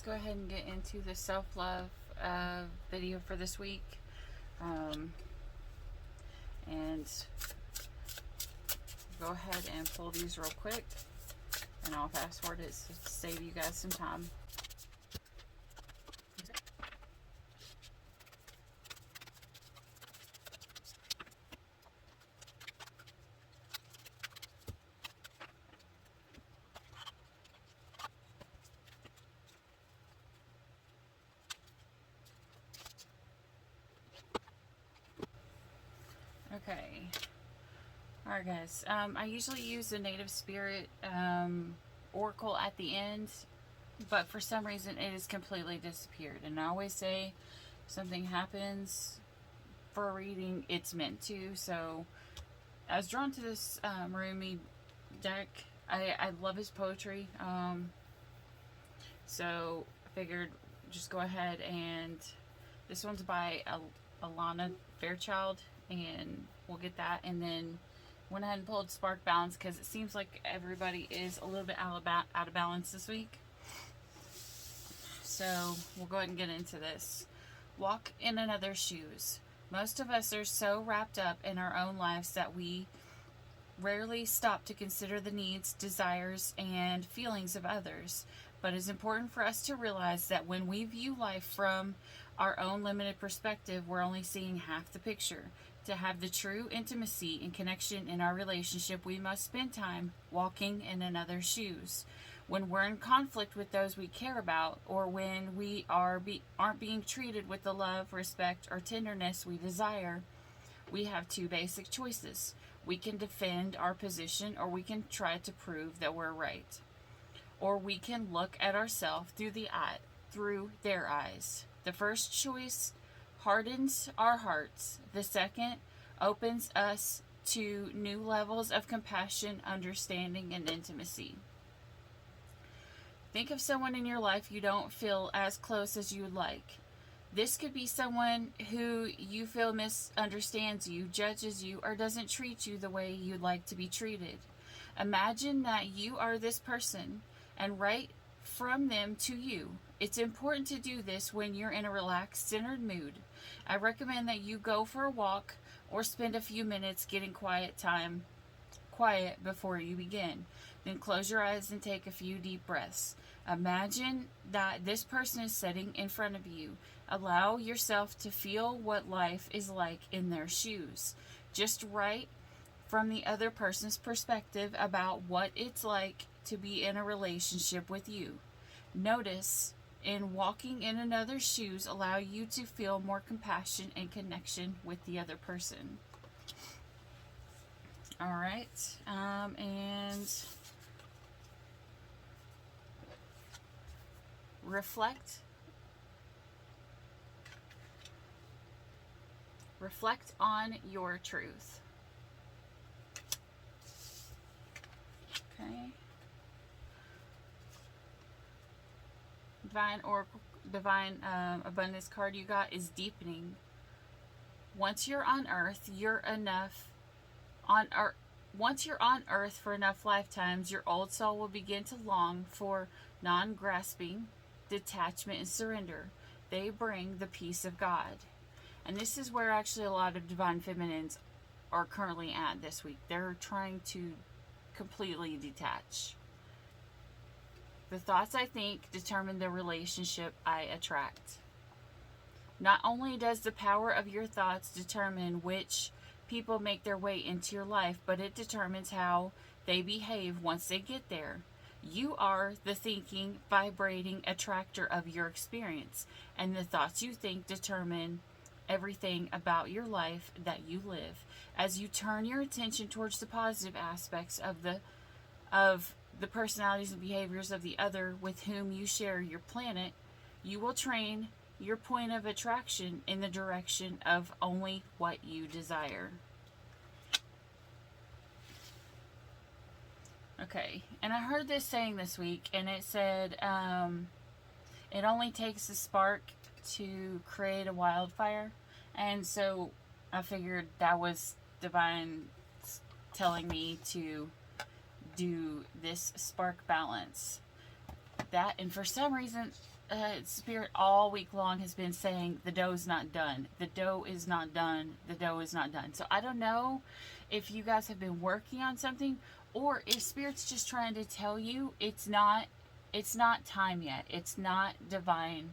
go ahead and get into the self-love video for this week. And go ahead and pull these real quick, and I'll fast forward it to save you guys some time. Okay. Alright guys, I usually use the Native Spirit Oracle at the end, but for some reason it has completely disappeared. And I always say something happens for a reading, it's meant to. So I was drawn to this Rumi deck. I love his poetry, so I figured just go ahead, and this one's by Alana Fairchild, and we'll get that. And then went ahead and pulled Spark Balance because it seems like everybody is a little bit out of balance this week. So we'll go ahead and get into this. Walk in another's shoes. Most of us are so wrapped up in our own lives that we rarely stop to consider the needs, desires, and feelings of others. But it's important for us to realize that when we view life from our own limited perspective, we're only seeing half the picture. To have the true intimacy and connection in our relationship, we must spend time walking in another's shoes. When we're in conflict with those we care about, or when we aren't being treated with the love, respect, or tenderness we desire, we have two basic choices. We can defend our position, or we can try to prove that we're right. Or we can look at ourselves through their eyes. The first choice hardens our hearts. The second opens us to new levels of compassion, understanding, and intimacy. Think of someone in your life you don't feel as close as you'd like. This could be someone who you feel misunderstands you, judges you, or doesn't treat you the way you'd like to be treated. Imagine that you are this person and write from them to you. It's important to do this when you're in a relaxed, centered mood. I recommend that you go for a walk or spend a few minutes getting quiet before you begin. Then close your eyes and take a few deep breaths. Imagine that this person is sitting in front of you. Allow yourself to feel what life is like in their shoes. Just write from the other person's perspective about what it's like to be in a relationship with you. Notice in walking in another's shoes allow you to feel more compassion and connection with the other person. All right, and reflect on your truth. Okay. Divine abundance card you got is deepening. Once you're on earth, once you're on earth for enough lifetimes, your old soul will begin to long for non-grasping, detachment, and surrender. They bring the peace of God. And this is where actually a lot of divine feminines are currently at this week. They're trying to completely detach. The thoughts I think determine the relationship I attract. Not only does the power of your thoughts determine which people make their way into your life, but it determines how they behave once they get there. You are the thinking, vibrating attractor of your experience, and the thoughts you think determine everything about your life that you live. As you turn your attention towards the positive aspects of the personalities and behaviors of the other with whom you share your planet, you will train your point of attraction in the direction of only what you desire. Okay, and I heard this saying this week, and it said, it only takes a spark to create a wildfire. And so I figured that was divine telling me to do this spark balance. That, and for some reason, Spirit all week long has been saying the dough's not done. The dough is not done. The dough is not done. So I don't know if you guys have been working on something, or if Spirit's just trying to tell you it's not time yet. It's not divine.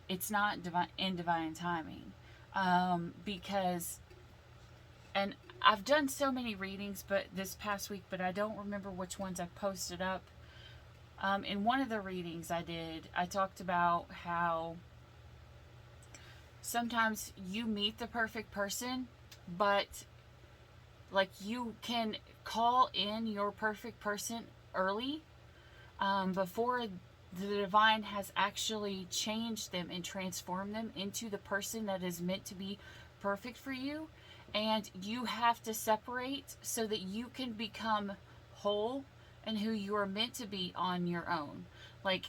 It's not divine timing. Because, and I've done so many readings, but this past week, but I don't remember which ones I've posted up. In one of the readings I did, I talked about how sometimes you meet the perfect person, but like you can call in your perfect person early, before the divine has actually changed them and transformed them into the person that is meant to be perfect for you. And you have to separate so that you can become whole and who you are meant to be on your own. Like,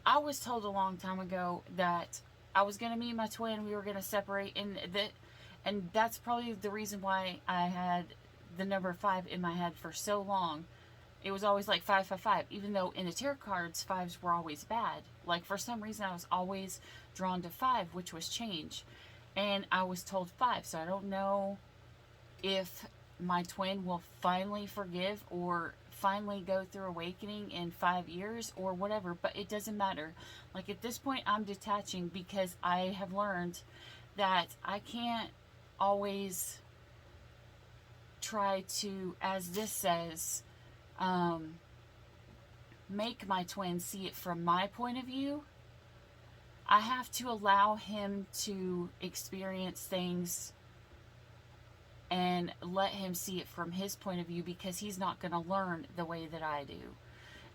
I was told a long time ago that I was going to meet my twin, we were going to separate, and that's probably the reason why I had the number 5 in my head for so long. It was always like 5, 5, 5, even though in the tarot cards 5s were always bad. Like, for some reason I was always drawn to 5, which was change, and I was told 5. So I don't know if my twin will finally forgive or finally go through awakening in 5 years or whatever, but it doesn't matter. Like, at this point I'm detaching, because I have learned that I can't always try to, as this says, make my twin see it from my point of view. I have to allow him to experience things and let him see it from his point of view, because he's not going to learn the way that I do.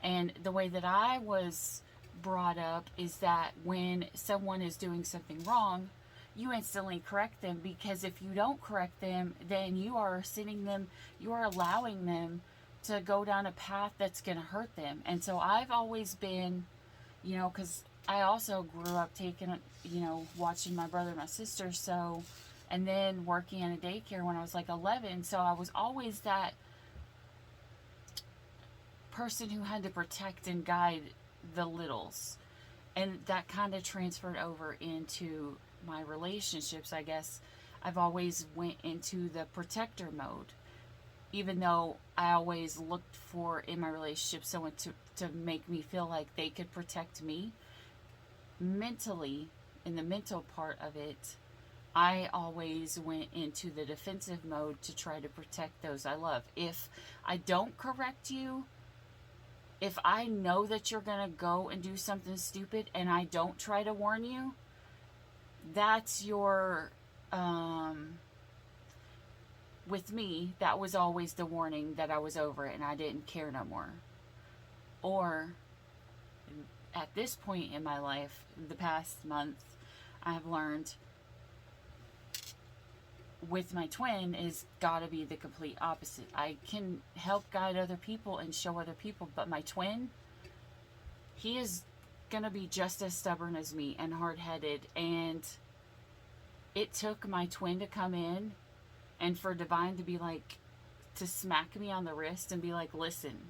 And the way that I was brought up is that when someone is doing something wrong, you instantly correct them, because if you don't correct them, then you are sending them, you are allowing them to go down a path that's going to hurt them. And so I've always been, because I also grew up watching my brother and my sister, so, and then working in a daycare when I was like 11, so I was always that person who had to protect and guide the littles. And that kind of transferred over into my relationships, I guess. I've always went into the protector mode, even though I always looked for, in my relationship, someone to make me feel like they could protect me. Mentally, in the mental part of it, I always went into the defensive mode to try to protect those I love. If I don't correct you, if I know that you're going to go and do something stupid and I don't try to warn you, that's your, with me, that was always the warning that I was over it and I didn't care no more. Or, at this point in my life, the past month, I have learned with my twin is gotta be the complete opposite. I can help guide other people and show other people, but my twin, he is gonna be just as stubborn as me and hard-headed. And it took my twin to come in and for divine to be like, to smack me on the wrist and be like, listen,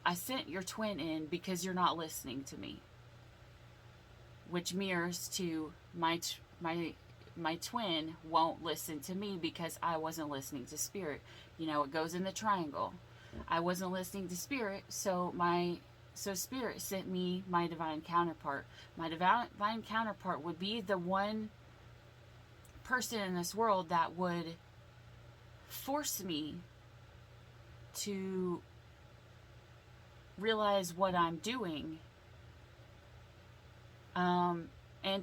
I sent your twin in because you're not listening to me, which mirrors to my twin won't listen to me because I wasn't listening to Spirit. It goes in the triangle. I wasn't listening to Spirit, so Spirit sent me my divine counterpart. My divine counterpart would be the one person in this world that would force me to realize what I'm doing, and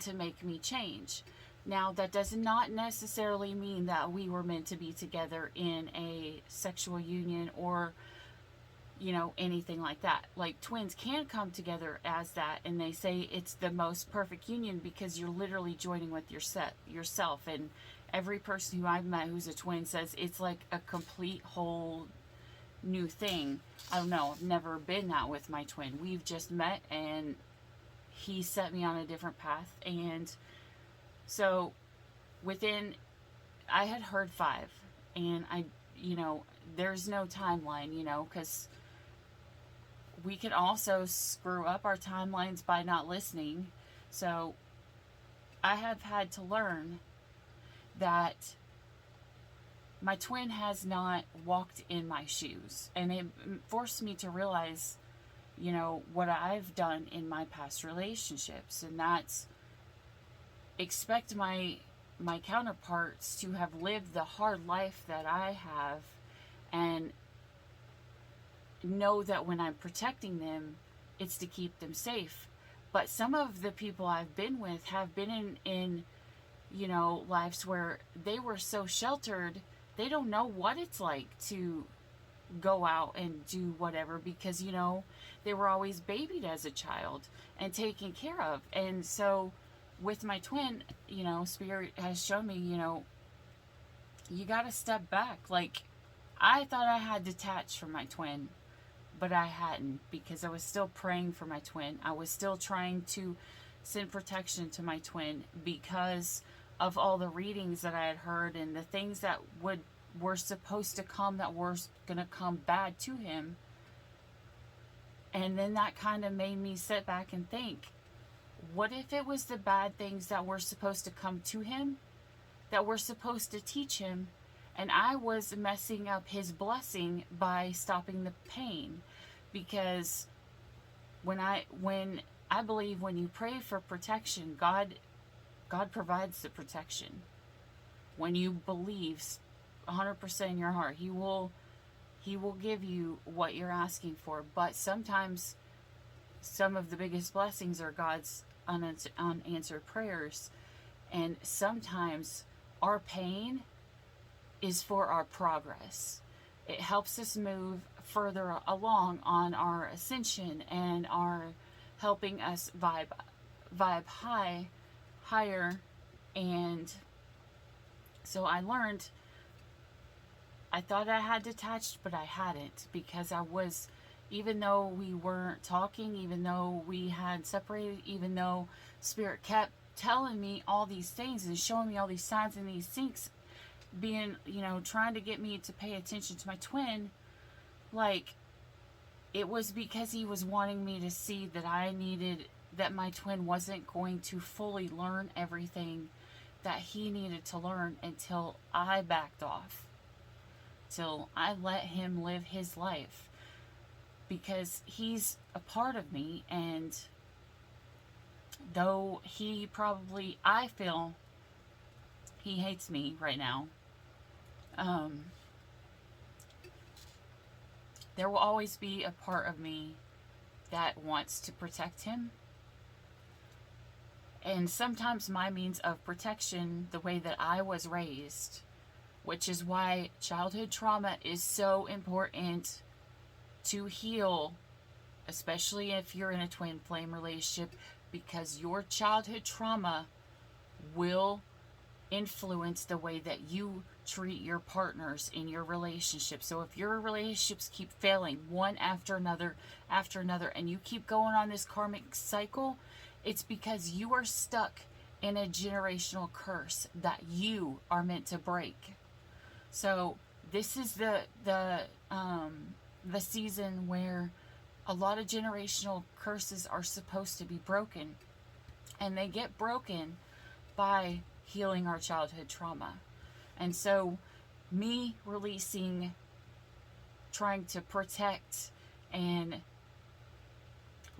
to make me change. Now, that does not necessarily mean that we were meant to be together in a sexual union or, anything like that. Like, twins can come together as that, and they say it's the most perfect union because you're literally joining with yourself. And every person who I've met who's a twin says it's like a complete whole new thing. I don't know. I've never been that with my twin. We've just met, and he set me on a different path. And so I had heard 5, and there's no timeline, because we can also screw up our timelines by not listening. So I have had to learn that my twin has not walked in my shoes. And it forced me to realize, what I've done in my past relationships. And that's expect my counterparts to have lived the hard life that I have, and know that when I'm protecting them, it's to keep them safe. But some of the people I've been with have been in lives where they were so sheltered, they don't know what it's like to go out and do whatever, because they were always babied as a child and taken care of. And so with my twin, Spirit has shown me, you got to step back. Like, I thought I had detached from my twin, but I hadn't, because I was still praying for my twin. I was still trying to send protection to my twin because of all the readings that I had heard and the things that were supposed to come that were going to come bad to him. And then that kind of made me sit back and think, what if it was the bad things that were supposed to come to him, that were supposed to teach him, and I was messing up his blessing by stopping the pain? Because when I believe when you pray for protection, God provides the protection. When you believe 100% in your heart, He will give you what you're asking for. But sometimes some of the biggest blessings are God's unanswered prayers. And sometimes our pain is for our progress. It helps us move further along on our ascension and are helping us vibe higher. And so I learned, I thought I had detached, but I hadn't, because I was, even though we weren't talking, even though we had separated, even though Spirit kept telling me all these things and showing me all these signs and these things, being, trying to get me to pay attention to my twin, like, it was because He was wanting me to see that my twin wasn't going to fully learn everything that he needed to learn until I backed off, till I let him live his life, because he's a part of me. And though I feel he hates me right now, there will always be a part of me that wants to protect him. And sometimes my means of protection, the way that I was raised, which is why childhood trauma is so important to heal, especially if you're in a twin flame relationship, because your childhood trauma will influence the way that you treat your partners in your relationship. So if your relationships keep failing one after another, and you keep going on this karmic cycle, it's because you are stuck in a generational curse that you are meant to break. So this is the season where a lot of generational curses are supposed to be broken, and they get broken by healing our childhood trauma. And so me releasing, trying to protect, and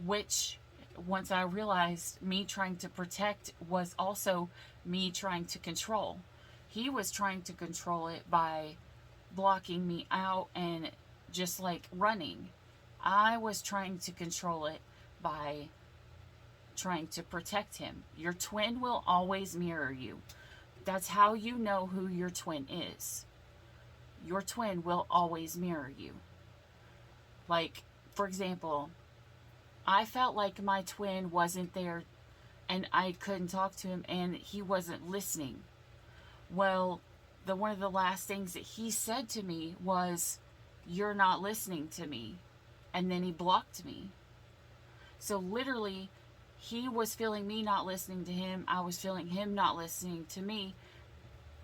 which once I realized me trying to protect was also me trying to control. He was trying to control it by blocking me out and just like running. I was trying to control it by trying to protect him. Your twin will always mirror you. That's how you know who your twin is. Your twin will always mirror you. Like, for example, I felt like my twin wasn't there and I couldn't talk to him and he wasn't listening. Well, one of the last things that he said to me was, "You're not listening to me." And then he blocked me. So literally, he was feeling me not listening to him. I was feeling him not listening to me.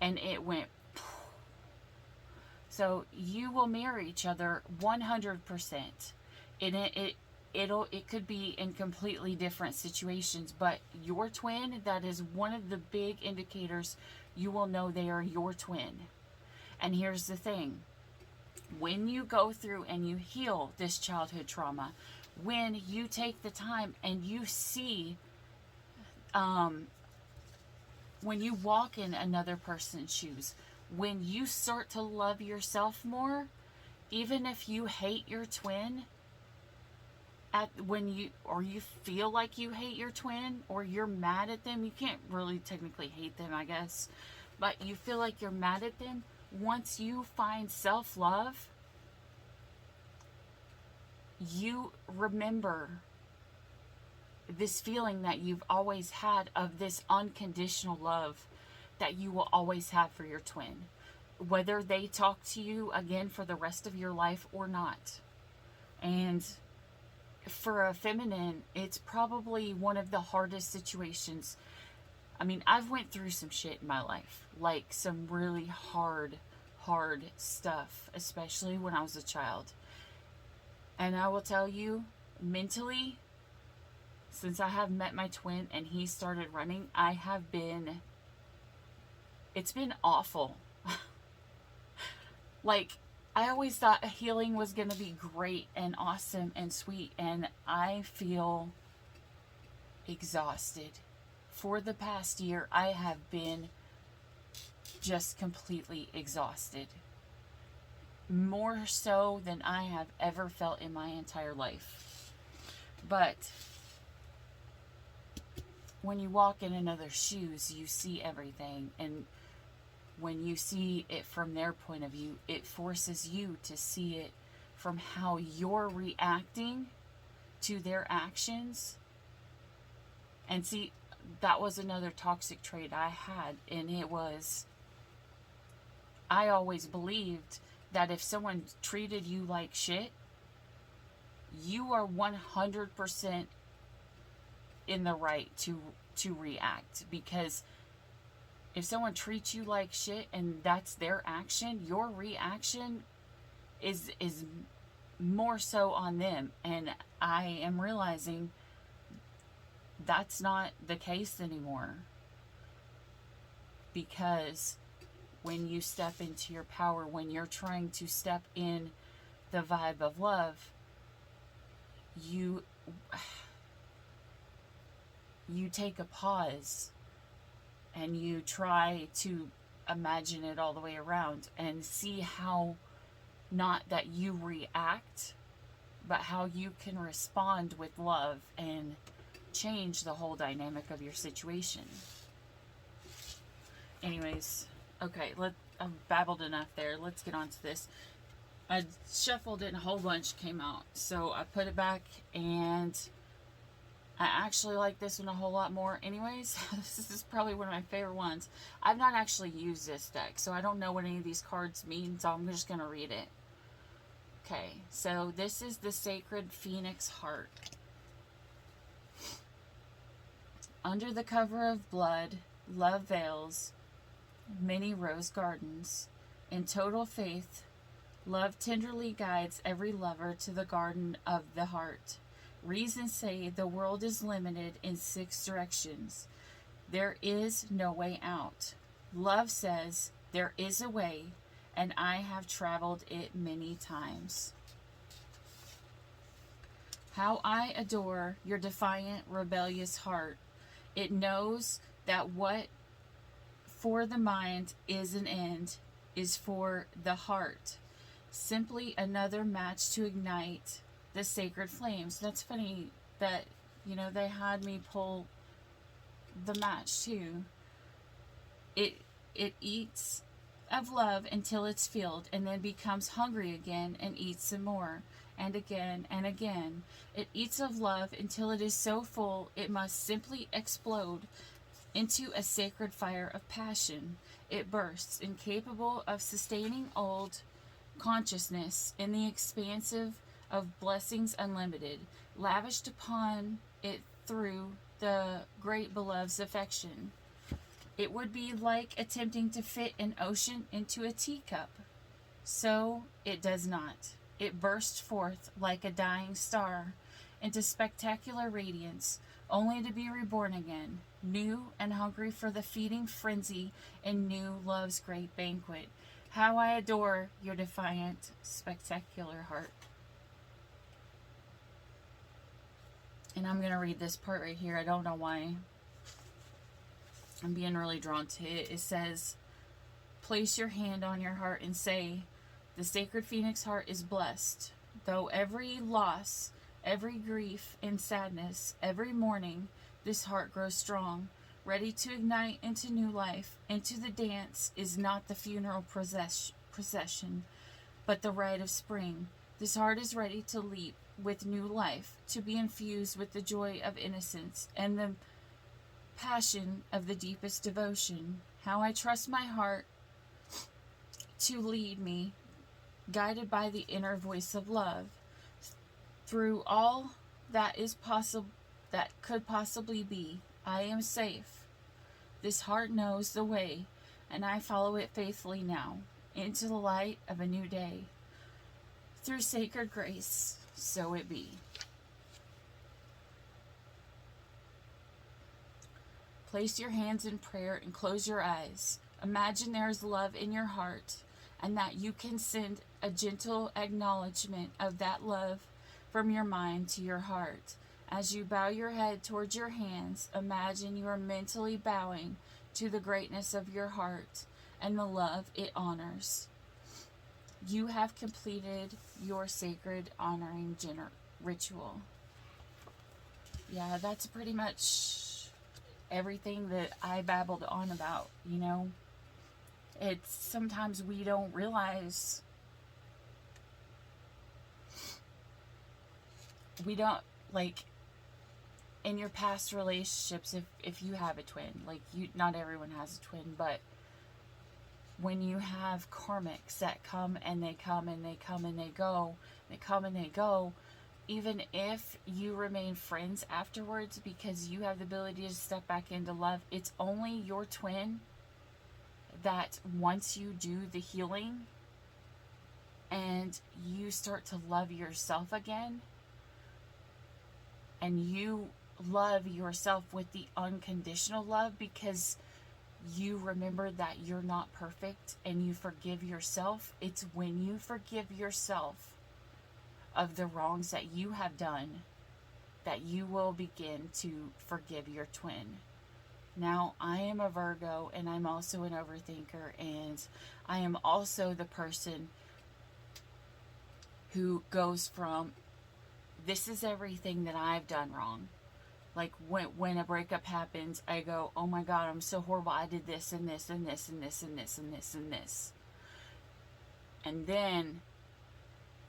And it went. So you will mirror each other 100%. And it could be in completely different situations, but your twin, that is one of the big indicators you will know they are your twin. And here's the thing, when you go through and you heal this childhood trauma, when you take the time and you see, when you walk in another person's shoes, when you start to love yourself more, even if you hate your twin, when you feel like you hate your twin, or you're mad at them, you can't really technically hate them, I guess, but you feel like you're mad at them, once you find self-love, you remember this feeling that you've always had of this unconditional love that you will always have for your twin, whether they talk to you again for the rest of your life or not. And for a feminine, it's probably one of the hardest situations. I mean, I've went through some shit in my life, like some really hard stuff, especially when I was a child. And I will tell you, mentally, since I have met my twin and he started running, it's been awful. Like, I always thought healing was going to be great and awesome and sweet, and I feel exhausted. For the past year, I have been just completely exhausted. More so than I have ever felt in my entire life. But when you walk in another's shoes, you see everything. And when you see it from their point of view, it forces you to see it from how you're reacting to their actions. And see, that was another toxic trait I had. And it was, I always believed that if someone treated you like shit, you are 100% in the right to react. Because if someone treats you like shit and that's their action, your reaction is more so on them. And I am realizing that's not the case anymore. Because when you step into your power, when you're trying to step in the vibe of love, you take a pause and you try to imagine it all the way around and see how, not that you react, but how you can respond with love and change the whole dynamic of your situation. Anyways, okay, I've babbled enough there. Let's get on to this. I shuffled it and a whole bunch came out. So I put it back, and I actually like this one a whole lot more. Anyways, this is probably one of my favorite ones. I've not actually used this deck, so I don't know what any of these cards mean, so I'm just going to read it. Okay, so this is the Sacred Phoenix Heart. Under the cover of blood, love veils many rose gardens. In total faith, love tenderly guides every lover to the garden of the heart. Reasons say the world is limited in 6 directions. There is no way out. Love says there is a way, and I have traveled it many times. How I adore your defiant, rebellious heart. It knows that what for the mind is an end is for the heart. Simply another match to ignite the sacred flames. That's funny that, they had me pull the match too. It eats of love until it's filled, and then becomes hungry again and eats some more, and again and again. It eats of love until it is so full it must simply explode into a sacred fire of passion. It bursts, incapable of sustaining old consciousness in the expansive of blessings unlimited, lavished upon it through the great beloved's affection. It would be like attempting to fit an ocean into a teacup. So it does not. It bursts forth like a dying star into spectacular radiance, only to be reborn again, new and hungry for the feeding frenzy in new love's great banquet. How I adore your defiant, spectacular heart. And I'm going to read this part right here. I don't know why. I'm being really drawn to it. It says, place your hand on your heart and say, the sacred phoenix heart is blessed. Though every loss, every grief and sadness, every morning, this heart grows strong, ready to ignite into new life. Into the dance is not the funeral procession, but the rite of spring. This heart is ready to leap with new life, to be infused with the joy of innocence and the passion of the deepest devotion. How I trust my heart to lead me, guided by the inner voice of love, through all that is possible, that could possibly be. I am safe. This heart knows the way, and I follow it faithfully now, into the light of a new day. Through sacred grace, so it be. Place your hands in prayer and close your eyes. Imagine there is love in your heart, and that you can send a gentle acknowledgement of that love from your mind to your heart. As you bow your head towards your hands, imagine you are mentally bowing to the greatness of your heart and the love it honors. You have completed your sacred honoring ritual. Yeah, that's pretty much everything that I babbled on about, you know. It's sometimes we don't realize, like, in your past relationships, if you have a twin, like, not everyone has a twin, but when you have karmics that come and they come and they come and they go, they come and they go, even if you remain friends afterwards because you have the ability to step back into love, it's only your twin that once you do the healing and you start to love yourself again, and you love yourself with the unconditional love because you remember that you're not perfect and you forgive yourself. It's when you forgive yourself of the wrongs that you have done that you will begin to forgive your twin. Now, I am a Virgo and I'm also an overthinker, and I am also the person who goes from, this is everything that I've done wrong. Like, when a breakup happens, I go, oh my God, I'm so horrible. I did this and this and this and this and this and this and this. And then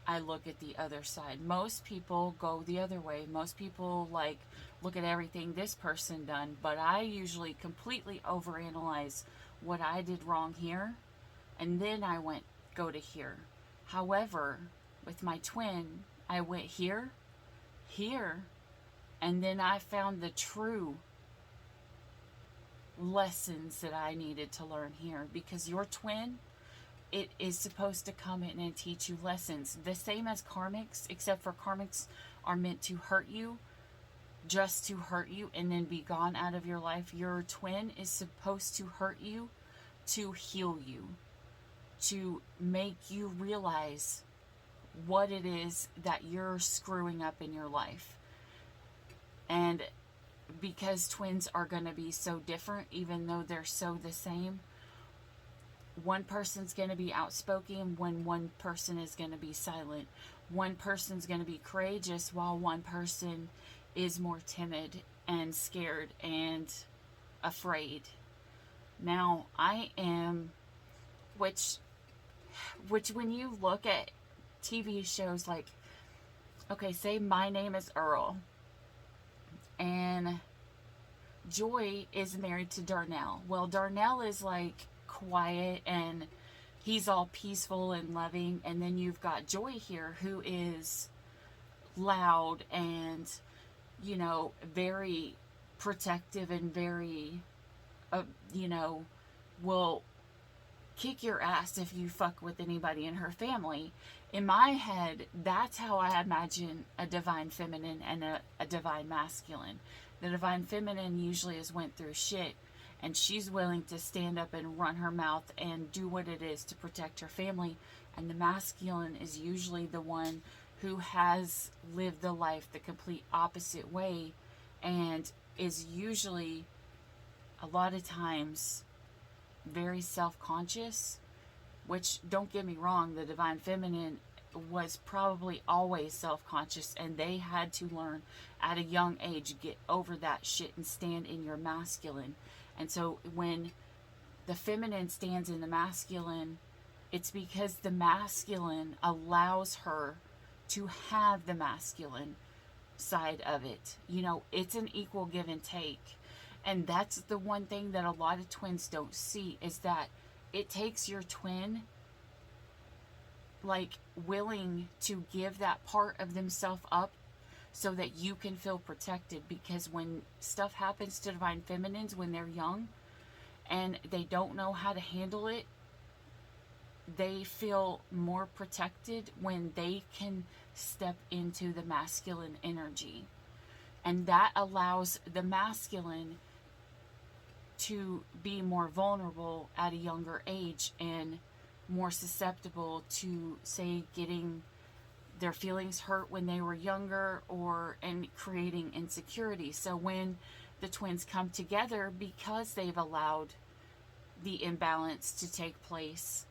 I look at the other side. Most people go the other way. Most people, like, look at everything this person done. But I usually completely overanalyze what I did wrong here. And then I go to here. However, with my twin, I went here, and then I found the true lessons that I needed to learn here. Because your twin, it is supposed to come in and teach you lessons. The same as karmics, except for karmics are meant to hurt you, just to hurt you and then be gone out of your life. Your twin is supposed to hurt you, to heal you, to make you realize what it is that you're screwing up in your life. And because twins are going to be so different, even though they're so the same, one person's going to be outspoken when one person is going to be silent. One person's going to be courageous while one person is more timid and scared and afraid. Now, I am, which when you look at TV shows like, okay, say My Name is Earl, and Joy is married to Darnell. Well, Darnell is like quiet and he's all peaceful and loving, and then you've got Joy here who is loud and, you know, very protective and very will kick your ass if you fuck with anybody in her family. In my head, that's how I imagine a divine feminine and a divine masculine. The divine feminine usually has went through shit, and she's willing to stand up and run her mouth and do what it is to protect her family. And the masculine is usually the one who has lived the life the complete opposite way, and is usually, a lot of times, very self-conscious. Which, don't get me wrong, the divine feminine was probably always self-conscious, and they had to learn at a young age, get over that shit and stand in your masculine. And so when the feminine stands in the masculine, it's because the masculine allows her to have the masculine side of it. You know, it's an equal give and take. And that's the one thing that a lot of twins don't see, is that it takes your twin, like, willing to give that part of themselves up so that you can feel protected. Because when stuff happens to divine feminines when they're young and they don't know how to handle it, they feel more protected when they can step into the masculine energy. And that allows the masculine to be more vulnerable at a younger age and more susceptible to, say, getting their feelings hurt when they were younger, and creating insecurity. So when the twins come together, because they've allowed the imbalance to take place,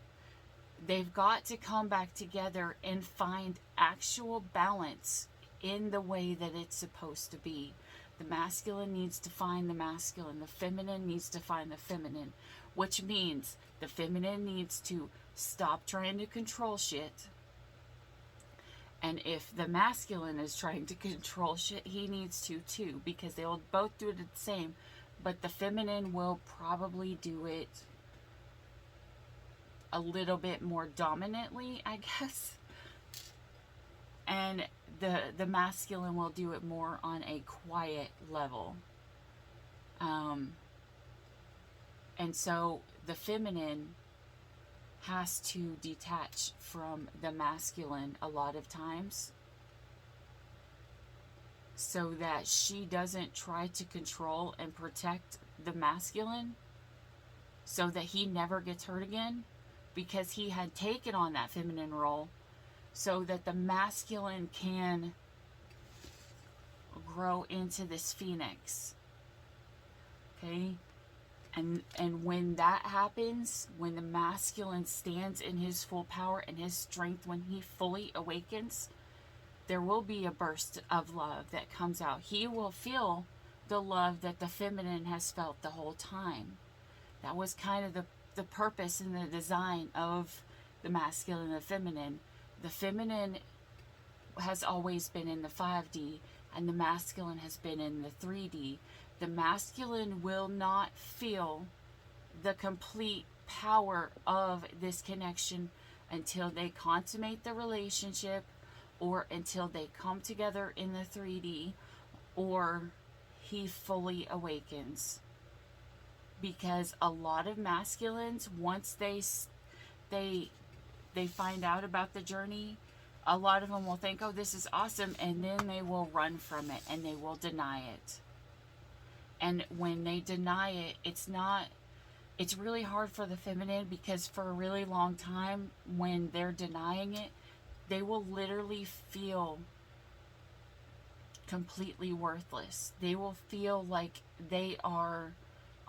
they've got to come back together and find actual balance in the way that it's supposed to be. The masculine needs to find the masculine. The feminine needs to find the feminine. Which means the feminine needs to stop trying to control shit. And if the masculine is trying to control shit, he needs to too. Because they'll both do it the same. But the feminine will probably do it a little bit more dominantly, I guess. And the masculine will do it more on a quiet level. And so the feminine has to detach from the masculine a lot of times, so that she doesn't try to control and protect the masculine, so that he never gets hurt again, because he had taken on that feminine role, so that the masculine can grow into this phoenix. Okay? And when that happens, when the masculine stands in his full power and his strength, when he fully awakens, there will be a burst of love that comes out. He will feel the love that the feminine has felt the whole time. That was kind of the purpose and the design of the masculine and the feminine. The feminine has always been in the 5D, and the masculine has been in the 3D. The masculine will not feel the complete power of this connection until they consummate the relationship, or until they come together in the 3D, or he fully awakens. Because a lot of masculines, once they find out about the journey, a lot of them will think, oh, this is awesome, and then they will run from it and they will deny it. And when they deny it, it's really hard for the feminine, because for a really long time, when they're denying it, they will literally feel completely worthless. They will feel like they are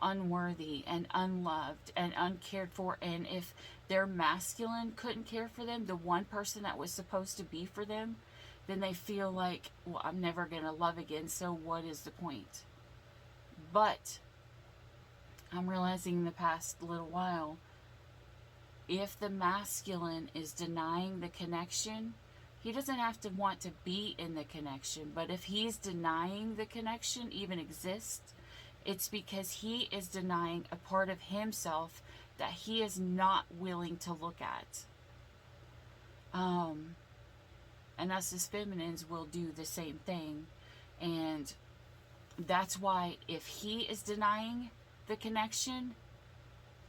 unworthy and unloved and uncared for. And if their masculine couldn't care for them, the one person that was supposed to be for them, then they feel like, well, I'm never going to love again, so what is the point? But I'm realizing in the past little while, if the masculine is denying the connection, he doesn't have to want to be in the connection. But if he's denying the connection even exists, it's because he is denying a part of himself that he is not willing to look at. And us as feminines will do the same thing. And that's why if he is denying the connection,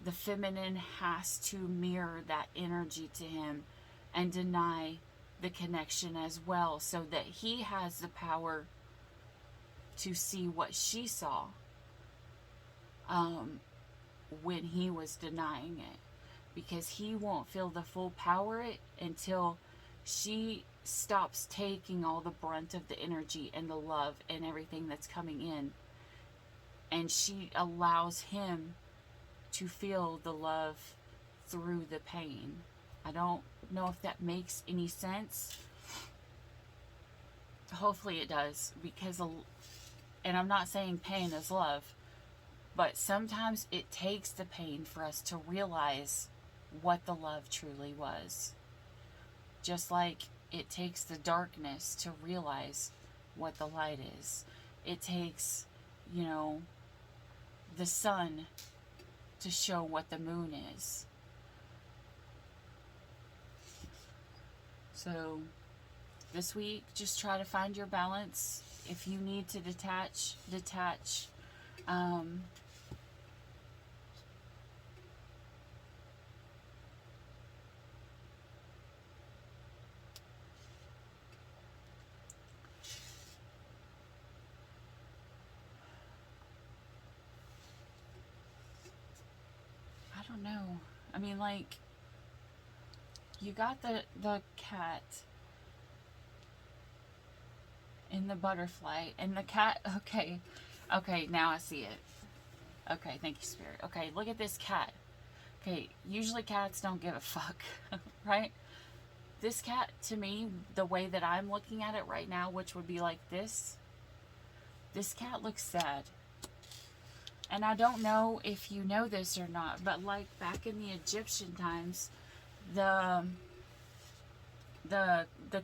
the feminine has to mirror that energy to him and deny the connection as well, so that he has the power to see what she saw when he was denying it, because he won't feel the full power it until she stops taking all the brunt of the energy and the love and everything that's coming in, and she allows him to feel the love through the pain. I don't know if that makes any sense. Hopefully it does, because, and I'm not saying pain is love, but sometimes it takes the pain for us to realize what the love truly was. Just like it takes the darkness to realize what the light is. It takes, the sun to show what the moon is. So this week, just try to find your balance. If you need to detach. I don't know. I mean, like, you got the cat and the butterfly and the cat. Okay, now I see it. Okay, thank you, Spirit. Okay, look at this cat. Okay, usually cats don't give a fuck, right? This cat, to me, the way that I'm looking at it right now, which would be like this cat looks sad. And I don't know if you know this or not, but like back in the Egyptian times, the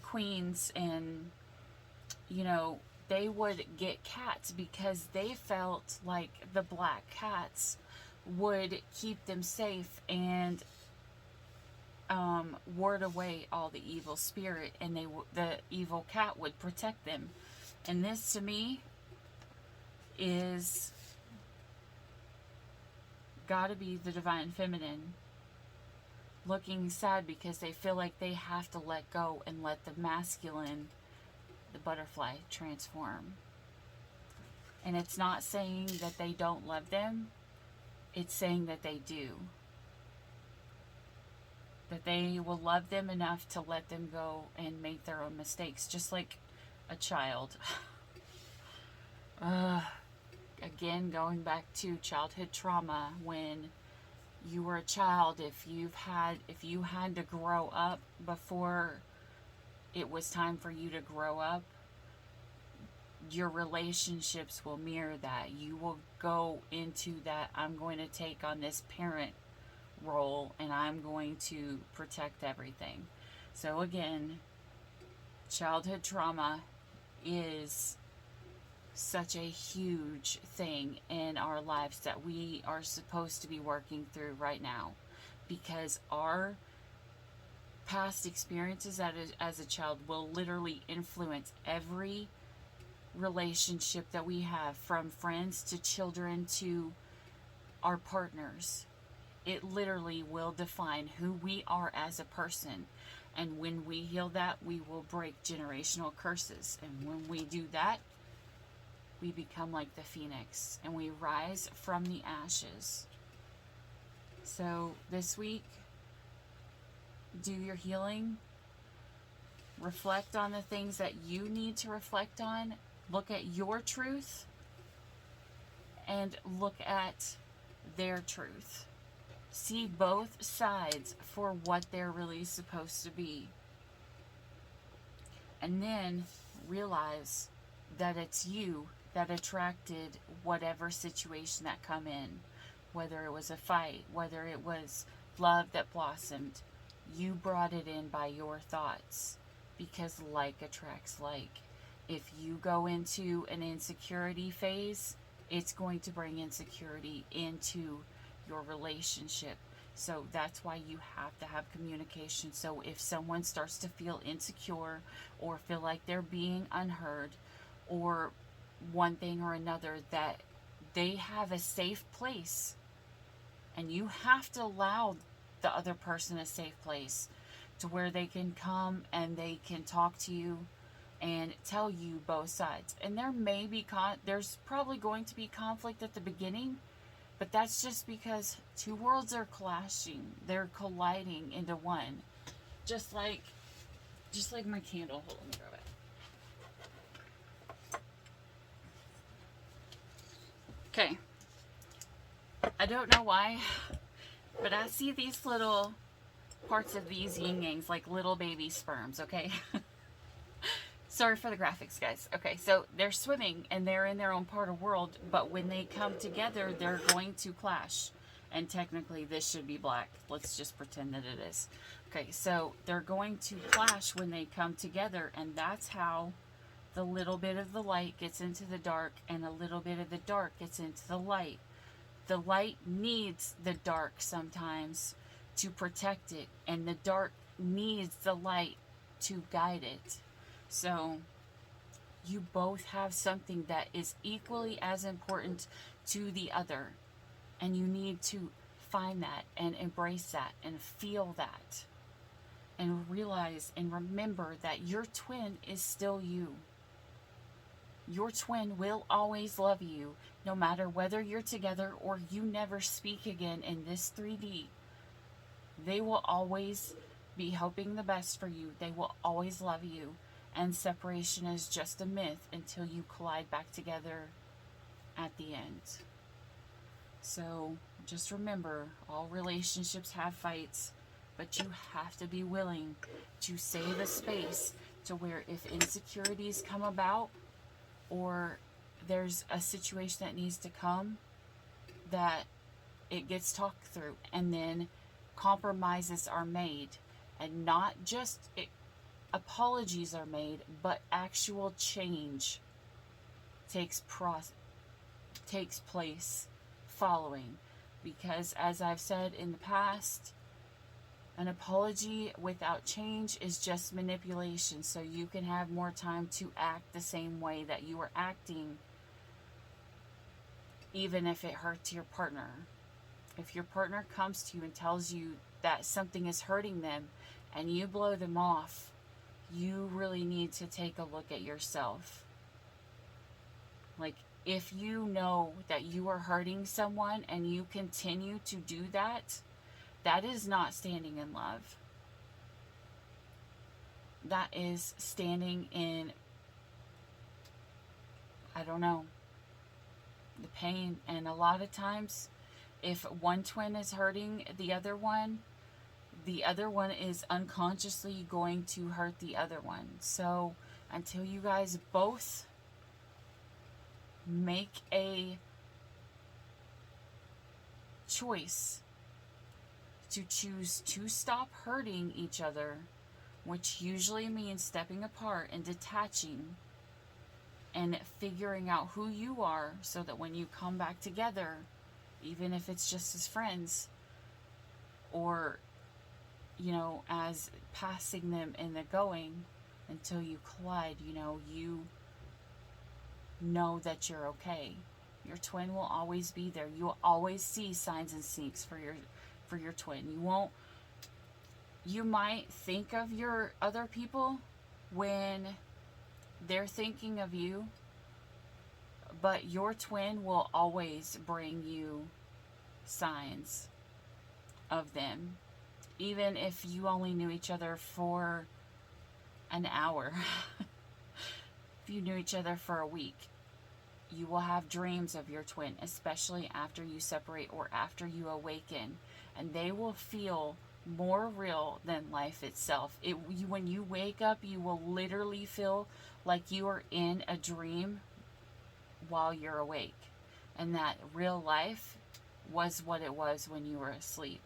queens and, they would get cats because they felt like the black cats would keep them safe and ward away all the evil spirit, and the evil cat would protect them. And this, to me, is gotta be the divine feminine looking sad because they feel like they have to let go and let the masculine, the butterfly, transform. And it's not saying that they don't love them, it's saying that they do. That they will love them enough to let them go and make their own mistakes, just like a child. Again, going back to childhood trauma, when you were a child, if you had to grow up before it was time for you to grow up, your relationships will mirror that. You will go into that, I'm going to take on this parent role and I'm going to protect everything. So again, childhood trauma is such a huge thing in our lives that we are supposed to be working through right now, because our past experiences as a child will literally influence every relationship that we have, from friends to children to our partners. It literally will define who we are as a person. And when we heal that, we will break generational curses. And when we do that, we become like the phoenix and we rise from the ashes. So this week, do your healing. Reflect on the things that you need to reflect on. Look at your truth and look at their truth. See both sides for what they're really supposed to be. And then realize that it's you that attracted whatever situation that come in. Whether it was a fight, whether it was love that blossomed, you brought it in by your thoughts, because like attracts like. If you go into an insecurity phase, it's going to bring insecurity into your relationship. So that's why you have to have communication. So if someone starts to feel insecure or feel like they're being unheard or one thing or another, that they have a safe place And you have to allow the other person a safe place to where they can come and they can talk to you and tell you both sides. And there may be there's probably going to be conflict at the beginning, but that's just because two worlds are clashing. They're colliding into one. Just like my candle. Hold on, let me grab it. Okay. I don't know why, but I see these little parts of these yin yangs like little baby sperms, okay? Sorry for the graphics, guys. Okay, so they're swimming and they're in their own part of the world, but when they come together, they're going to clash. And technically, this should be black. Let's just pretend that it is. Okay, so they're going to clash when they come together, and that's how the little bit of the light gets into the dark and a little bit of the dark gets into the light. The light needs the dark sometimes to protect it, and the dark needs the light to guide it. So you both have something that is equally as important to the other, and you need to find that and embrace that and feel that and realize and remember that your twin is still you. Your twin will always love you, no matter whether you're together or you never speak again in this 3D. They will always be hoping the best for you. They will always love you. And separation is just a myth until you collide back together at the end. So just remember, all relationships have fights, but you have to be willing to save a space to where if insecurities come about, or there's a situation that needs to come, that it gets talked through, and then compromises are made, and not just apologies are made, but actual change takes place following. Because as I've said in the past, an apology without change is just manipulation, so you can have more time to act the same way that you were acting, even if it hurts your partner. If your partner comes to you and tells you that something is hurting them and you blow them off, you really need to take a look at yourself. Like, if you know that you are hurting someone and you continue to do that, that is not standing in love. That is standing in, I don't know, the pain. And a lot of times, if one twin is hurting the other one is unconsciously going to hurt the other one. So until you guys both make a choice to choose to stop hurting each other, which usually means stepping apart and detaching and figuring out who you are, so that when you come back together, even if it's just as friends, or, you know, as passing them in the going until you collide, you know that you're okay. Your twin will always be there. You'll always see signs and sneaks for your twin. You might think of your other people when they're thinking of you, but your twin will always bring you signs of them, even if you only knew each other for an hour. If you knew each other for a week, you will have dreams of your twin, especially after you separate or after you awaken, and they will feel more real than life itself. When you wake up, you will literally feel like you are in a dream while you're awake, and that real life was what it was when you were asleep.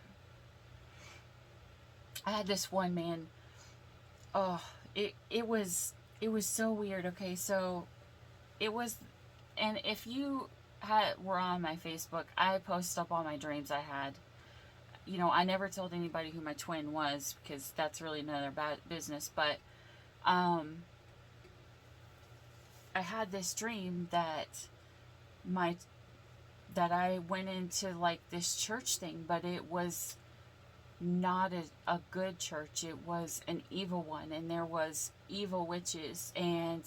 I had this one man, it was so weird. Okay, so it was, and if you were on my Facebook, I posted up all my dreams I had. You know, I never told anybody who my twin was, because that's really none of their business, but I had this dream that that I went into like this church thing, but it was not a good church. It was an evil one, and there was evil witches, and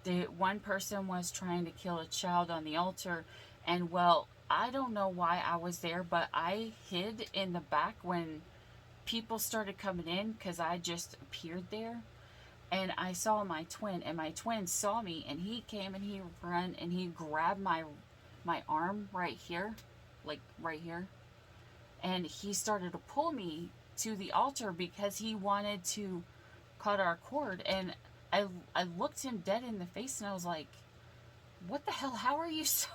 the one person was trying to kill a child on the altar. And well, I don't know why I was there, but I hid in the back when people started coming in because I just appeared there. And I saw my twin, and my twin saw me, and he came and he ran and he grabbed my arm right here, like right here, and he started to pull me to the altar because he wanted to cut our cord. And I looked him dead in the face, and I was like, what the hell, how are you so,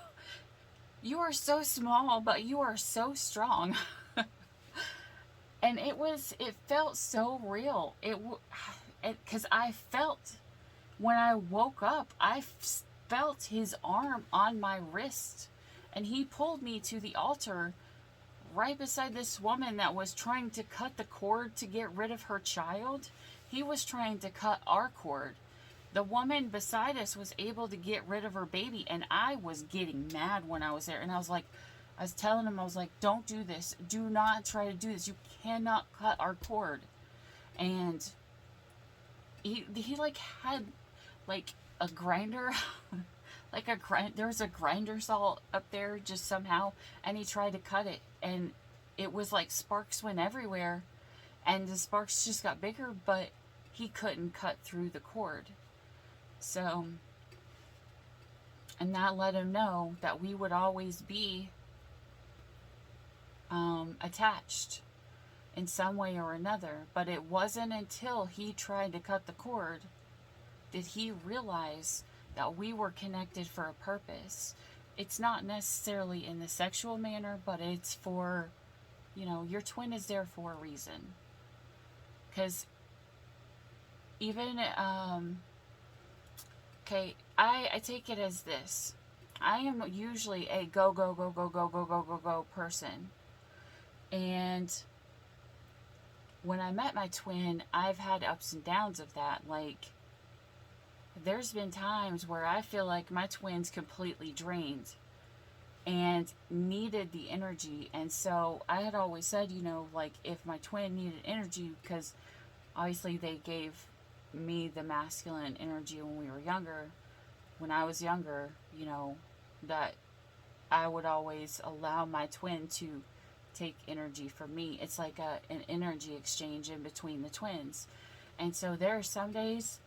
you are so small, but you are so strong. And it felt so real. Because I felt, when I woke up, I felt his arm on my wrist, and he pulled me to the altar right beside this woman that was trying to cut the cord to get rid of her child. He was trying to cut our cord. The woman beside us was able to get rid of her baby, and I was getting mad when I was there. And I was telling him, I was like, don't do this. Do not try to do this. You cannot cut our cord. And he like had like a grinder, there was a grinder saw up there just somehow, and he tried to cut it, and it was like sparks went everywhere, and the sparks just got bigger, but he couldn't cut through the cord. So, and that let him know that we would always be attached in some way or another. But it wasn't until he tried to cut the cord did he realize that we were connected for a purpose. It's not necessarily in the sexual manner, but it's for, your twin is there for a reason. Because even, okay, I take it as this. I am usually a go, go, go, go, go, go, go, go, go person. And when I met my twin, I've had ups and downs of that. Like, there's been times where I feel like my twin's completely drained and needed the energy. And so I had always said, like, if my twin needed energy, because obviously they gave me the masculine energy when we were younger, when I was younger, that I would always allow my twin to take energy from me. It's like an energy exchange in between the twins. And so there are some days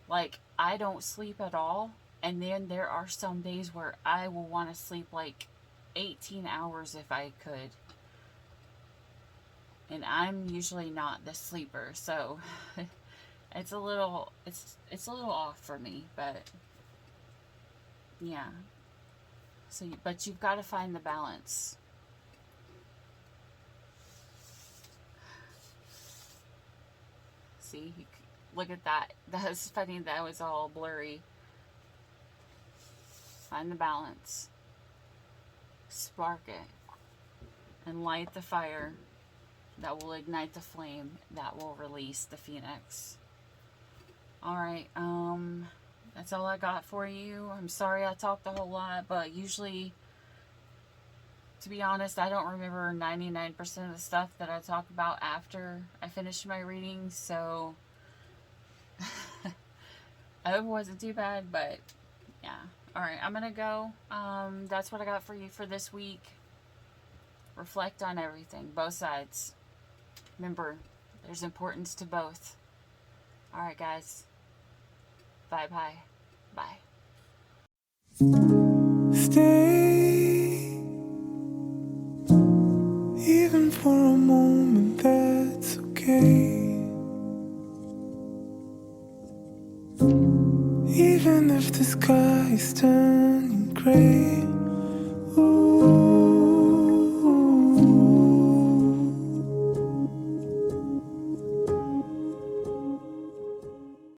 like I don't sleep at all, and then there are some days where I will want to sleep like 18 hours if I could. And I'm usually not the sleeper, so it's a little off for me, but yeah. So, but you've got to find the balance. See, look at that. That was funny. That was all blurry. Find the balance. Spark it. And light the fire that will ignite the flame that will release the phoenix. Alright, that's all I got for you. I'm sorry I talked a whole lot, but usually, to be honest, I don't remember 99% of the stuff that I talk about after I finish my reading, so I hope it wasn't too bad, but yeah. Alright, I'm gonna go. That's what I got for you for this week. Reflect on everything, both sides. Remember, there's importance to both. Alright, guys. Bye-bye. Bye. Stay, even for a moment, that's okay. Even if the sky is turning gray. Ooh.